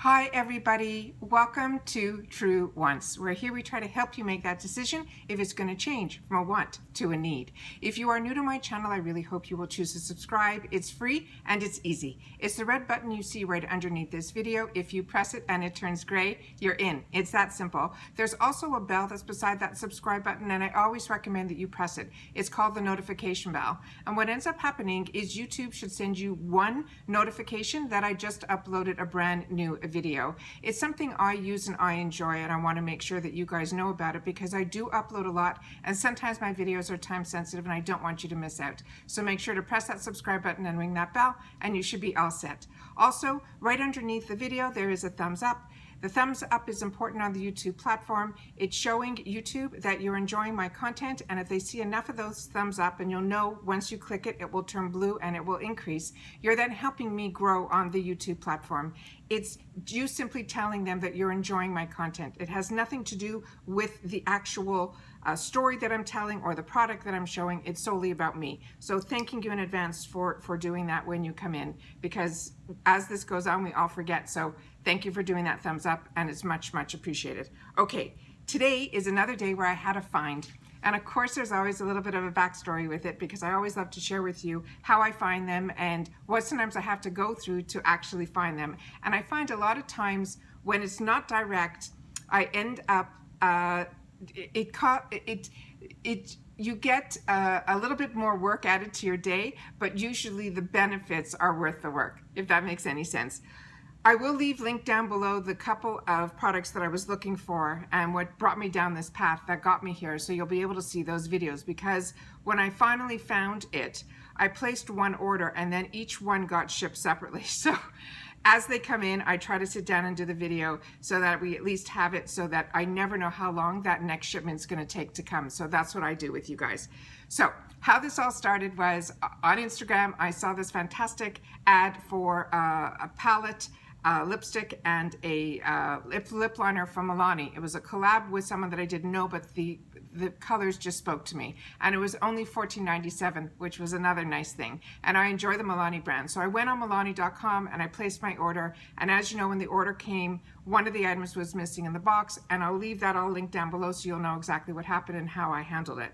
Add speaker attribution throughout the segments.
Speaker 1: Hi everybody, welcome to True Wants, where here we try to help you make that decision if it's going to change from a want to a need. If you are new to my channel, I really hope you will choose to subscribe. It's free and it's easy. It's the red button you see right underneath this video. If you press it and it turns gray, you're in. It's that simple. There's also a bell that's beside that subscribe button, and I always recommend that you press it. It's called the notification bell. And what ends up happening is YouTube should send you one notification that I just uploaded a brand new video. It's something I use and I enjoy, and I want to make sure that you guys know about it because I do upload a lot, and sometimes my videos are time sensitive and I don't want you to miss out. So make sure to press that subscribe button and ring that bell, and you should be all set. Also, right underneath the video there is a thumbs up. The thumbs up is important on the YouTube platform. It's showing YouTube that you're enjoying my content, and if they see enough of those thumbs up, and you'll know once you click it, it will turn blue and it will increase, you're then helping me grow on the YouTube platform. It's you simply telling them that you're enjoying my content. It has nothing to do with the actual story that I'm telling or the product that I'm showing. It's solely about me. So thanking you in advance for doing that when you come in, because as this goes on, we all forget. So thank you for doing that thumbs up, and it's much, much appreciated. Okay, today is another day where I had a find. And of course, there's always a little bit of a backstory with it because I always love to share with you how I find them and what sometimes I have to go through to actually find them. And I find a lot of times when it's not direct, I end up, you get a little bit more work added to your day, but usually the benefits are worth the work, if that makes any sense. I will leave linked down below the couple of products that I was looking for and what brought me down this path that got me here, so you'll be able to see those videos, because when I finally found it, I placed one order and then each one got shipped separately. So as they come in, I try to sit down and do the video so that we at least have it, so that I never know how long that next shipment's going to take to come. So that's what I do with you guys. So how this all started was on Instagram. I saw this fantastic ad for a palette, lipstick, and a lip liner from Milani. It was a collab with someone that I didn't know, but the colors just spoke to me, and it was only $14.97, which was another nice thing. And I enjoy the Milani brand, so I went on Milani.com and I placed my order. And as you know, when the order came, one of the items was missing in the box, and I'll leave that all linked down below so you'll know exactly what happened and how I handled it.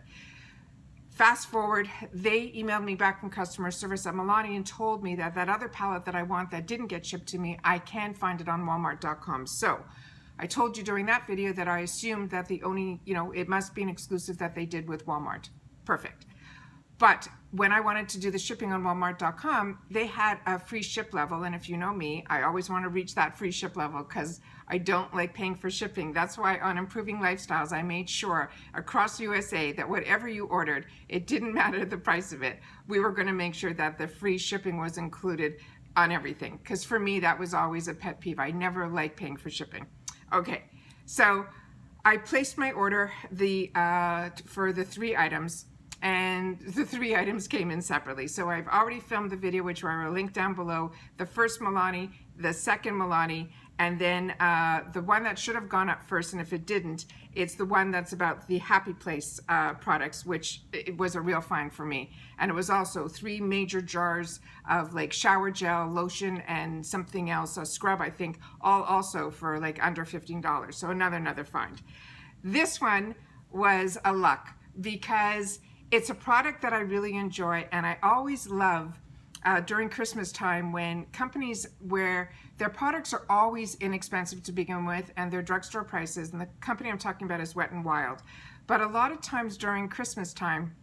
Speaker 1: Fast forward, they emailed me back from customer service at Milani and told me that that other palette that I want that didn't get shipped to me, I can find it on Walmart.com. So I told you during that video that I assumed that the only, it must be an exclusive that they did with Walmart. Perfect. But when I wanted to do the shipping on Walmart.com, they had a free ship level. And if you know me, I always want to reach that free ship level because I don't like paying for shipping. That's why on Improving Lifestyles, I made sure across USA that whatever you ordered, it didn't matter the price of it. We were going to make sure that the free shipping was included on everything. Because for me, that was always a pet peeve. I never liked paying for shipping. Okay, so I placed my order for the 3 items. And the 3 items came in separately. So I've already filmed the video, which I will link down below. The first Milani, the second Milani, and then the one that should have gone up first, and if it didn't, it's the one that's about the Happy Place products, which it was a real find for me. And it was also 3 major jars of like shower gel, lotion, and something else, a scrub, I think, all also for like under $15. So another find. This one was a luck because it's a product that I really enjoy, and I always love during Christmas time when companies where their products are always inexpensive to begin with and they're drugstore prices, and the company I'm talking about is Wet n Wild. But a lot of times during Christmas time,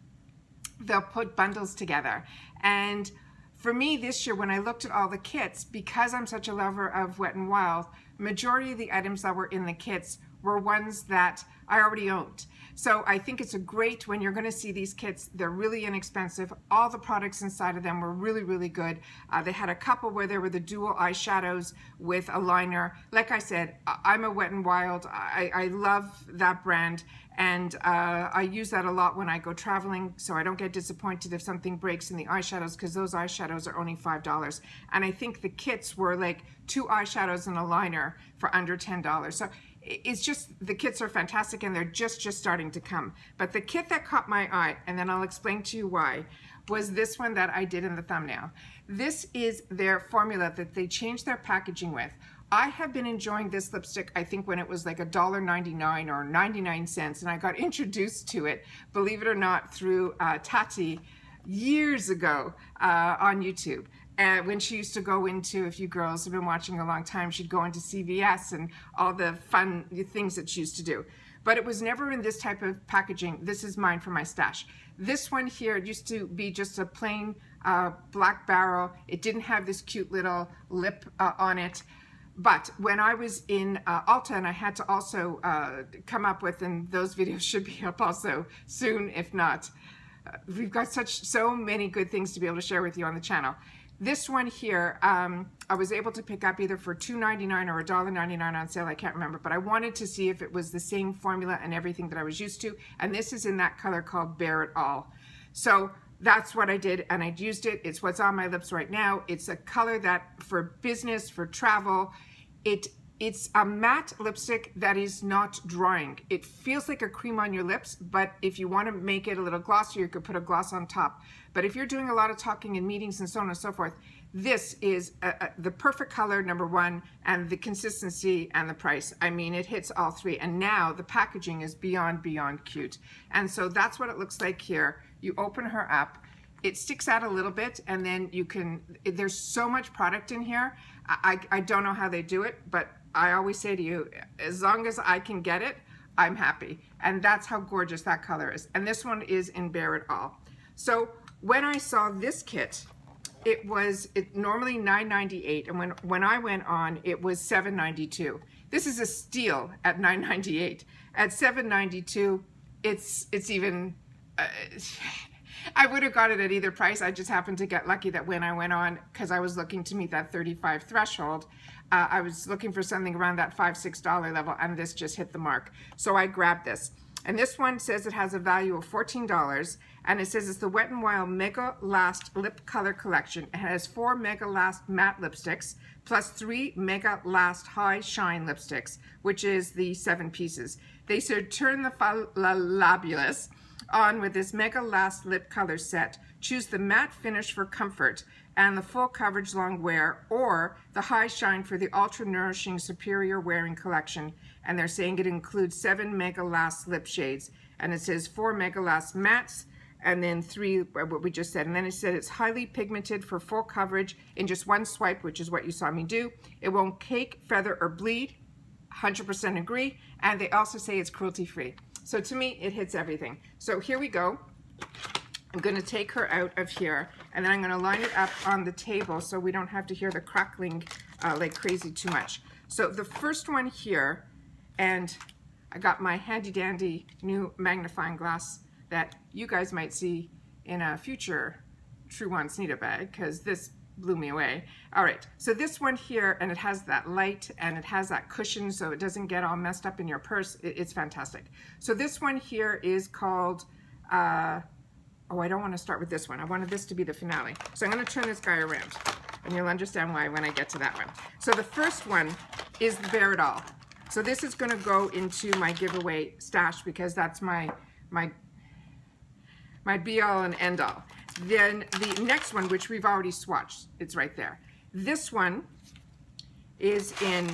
Speaker 1: they'll put bundles together. And for me this year, when I looked at all the kits, because I'm such a lover of Wet n Wild, majority of the items that were in the kits were ones that I already owned. So I think it's a great, when you're going to see these kits, they're really inexpensive. All the products inside of them were really, really good. They had a couple where there were the dual eyeshadows with a liner. Like I said, I'm a Wet n Wild. I love that brand, and I use that a lot when I go traveling, so I don't get disappointed if something breaks in the eyeshadows, because those eyeshadows are only $5. And I think the kits were like 2 eyeshadows and a liner for under $10. So it's just, the kits are fantastic, and they're just starting to come. But the kit that caught my eye, and then I'll explain to you why, was this one that I did in the thumbnail. This is their formula that they changed their packaging with. I have been enjoying this lipstick, I think when it was like $1.99 or 99 cents, and I got introduced to it, believe it or not, through Tati years ago on YouTube. And when she used to go into, if you girls have been watching a long time, she'd go into CVS and all the fun things that she used to do. But it was never in this type of packaging. This is mine for my stash. This one here, it used to be just a plain black barrel. It didn't have this cute little lip on it. But when I was in ULTA, and I had to also come up with, and those videos should be up also soon, if not. We've got so many good things to be able to share with you on the channel. This one here, I was able to pick up either for $2.99 or $1.99 on sale, I can't remember, but I wanted to see if it was the same formula and everything that I was used to, and this is in that color called Bear It All. So that's what I did, and I used it. It's what's on my lips right now. It's a color that, for business, for travel, it's a matte lipstick that is not drying. It feels like a cream on your lips, but if you want to make it a little glossier, you could put a gloss on top. But if you're doing a lot of talking in meetings and so on and so forth, this is the perfect color, number one, and the consistency and the price. I mean, it hits all three. And now the packaging is beyond cute. And so that's what it looks like here. You open her up. It sticks out a little bit, and then you can, there's so much product in here. I don't know how they do it, but I always say to you, as long as I can get it, I'm happy. And that's how gorgeous that color is. And this one is in Bear It All. So when I saw this kit, it was normally $9.98, and when I went on, it was $7.92. This is a steal at $9.98. At $7.92, it's even, I would have got it at either price. I just happened to get lucky that when I went on, because I was looking to meet that 35 threshold, I was looking for something around that $5, $6 level, and this just hit the mark. So I grabbed this. And this one says it has a value of $14, and it says it's the Wet n Wild Mega Last Lip Color Collection. It has 4 Mega Last matte lipsticks, plus 3 Mega Last High Shine lipsticks, which is the 7 pieces. They said turn the fabulous on with this Mega Last Lip Color Set. Choose the matte finish for comfort and the full coverage long wear, or the high shine for the ultra nourishing superior wearing collection. And they're saying it includes 7 Mega Last lip shades, and it says 4 Mega Last mattes, and then 3, what we just said. And then it said it's highly pigmented for full coverage in just one swipe, which is what you saw me do. It won't cake, feather, or bleed. 100% agree. And they also say it's cruelty free. So to me, it hits everything. So here we go. I'm going to take her out of here, and then I'm going to line it up on the table so we don't have to hear the crackling like crazy too much. So the first one here, and I got my handy dandy new magnifying glass that you guys might see in a future True Wants Nita bag, because this blew me away. All right, so this one here, and it has that light and it has that cushion so it doesn't get all messed up in your purse. It's fantastic. So this one here is called, oh, I don't want to start with this one. I wanted this to be the finale. So I'm going to turn this guy around, and you'll understand why when I get to that one. So the first one is the Bear It All. So this is going to go into my giveaway stash because that's my be all and end all. Then the next one, which we've already swatched, it's right there. This one is in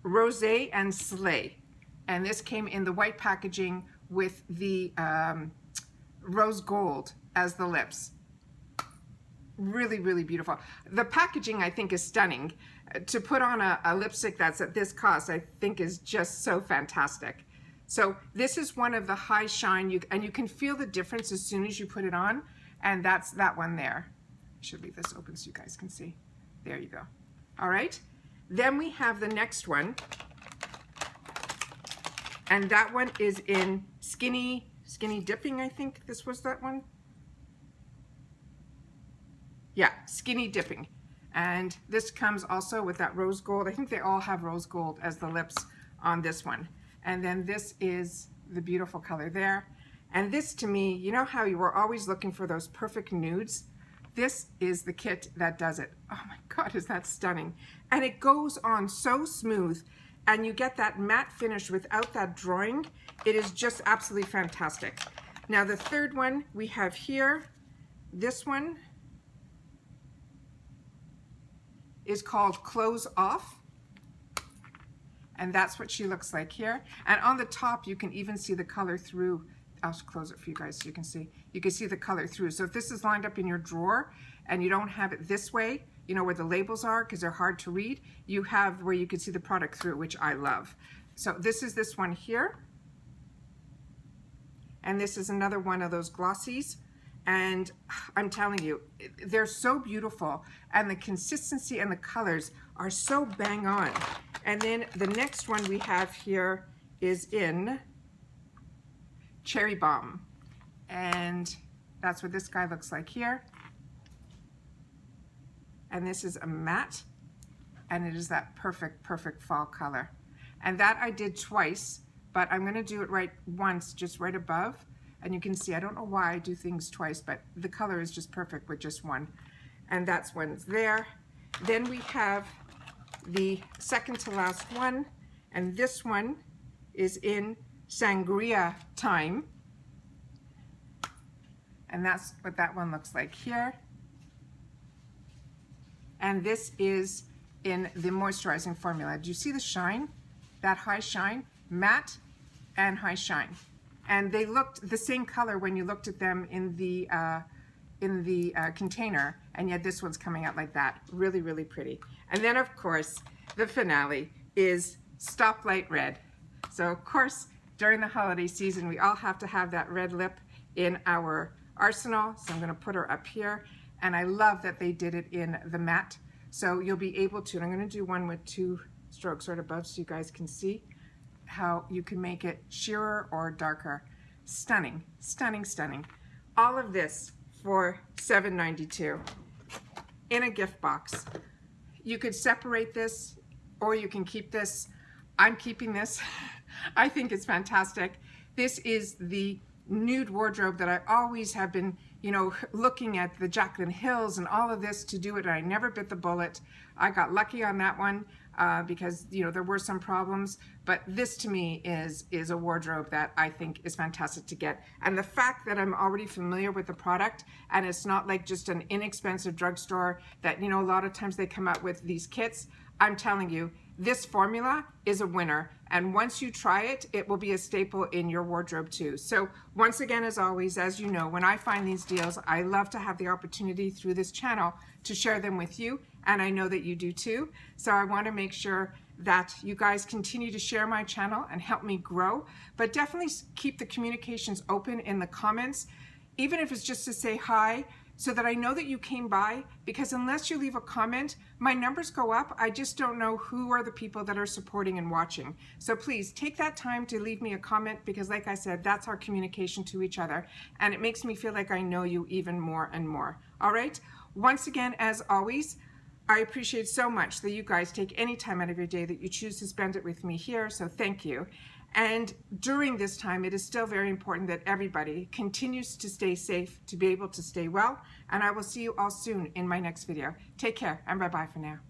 Speaker 1: Rosé and Slay, and this came in the white packaging with the rose gold as the lips. Really beautiful. The packaging, I think, is stunning. To put on a lipstick that's at this cost, I think is just so fantastic. So this is one of the high shine, and you can feel the difference as soon as you put it on, and that's that one there. I should leave this open so you guys can see. There you go. All right. Then we have the next one, and that one is in Skinny Dipping, I think this was that one. Yeah, Skinny Dipping. And this comes also with that rose gold. I think they all have rose gold as the lips on this one. And then this is the beautiful color there. And this, to me, you know how you were always looking for those perfect nudes? This is the kit that does it. Oh my God, is that stunning. And it goes on so smooth, and you get that matte finish without that drawing. It is just absolutely fantastic. Now the third one we have here, this one is called Close Off. And that's what she looks like here. And on the top, you can even see the color through. I'll close it for you guys so you can see. You can see the color through. So if this is lined up in your drawer and you don't have it this way, you know, where the labels are because they're hard to read, you have where you can see the product through, which I love. So this is this one here. And this is another one of those glossies. And I'm telling you, they're so beautiful, and the consistency and the colors are so bang on. And then the next one we have here is in Cherry Bomb, and that's what this guy looks like here. And this is a matte, and it is that perfect fall color. And that I did twice, but I'm going to do it right once, just right above. And you can see, I don't know why I do things twice, but the color is just perfect with just one. And that's one's there. Then we have the second to last one, and this one is in Sangria Time. And that's what that one looks like here. And this is in the moisturizing formula. Do you see the shine? That high shine, matte and high shine. And they looked the same color when you looked at them in the container, and yet this one's coming out like that. Really, really pretty. And then, of course, the finale is Stoplight Red. So, of course, during the holiday season, we all have to have that red lip in our arsenal. So I'm going to put her up here. And I love that they did it in the matte. So you'll be able to, and I'm going to do one with 2 strokes right above so you guys can see how you can make it sheerer or darker. Stunning, stunning, stunning. All of this for $7.92 in a gift box. You could separate this or you can keep this. I'm keeping this. I think it's fantastic. This is the nude wardrobe that I always have been, you know, looking at the Jaclyn Hills and all of this to do it. And I never bit the bullet. I got lucky on that one because, you know, there were some problems. But this to me is a wardrobe that I think is fantastic to get. And the fact that I'm already familiar with the product and it's not like just an inexpensive drugstore that, you know, a lot of times they come out with these kits. I'm telling you, this formula is a winner. And once you try it, it will be a staple in your wardrobe too. So once again, as always, as you know, when I find these deals, I love to have the opportunity through this channel to share them with you. And I know that you do too. So I want to make sure that you guys continue to share my channel and help me grow. But definitely keep the communications open in the comments, even if it's just to say hi, so that I know that you came by, because unless you leave a comment, my numbers go up. I just don't know who are the people that are supporting and watching. So please take that time to leave me a comment, because like I said, that's our communication to each other. And it makes me feel like I know you even more and more. All right. Once again, as always, I appreciate so much that you guys take any time out of your day that you choose to spend it with me here. So thank you. And during this time, it is still very important that everybody continues to stay safe, to be able to stay well. And I will see you all soon in my next video. Take care, and bye-bye for now.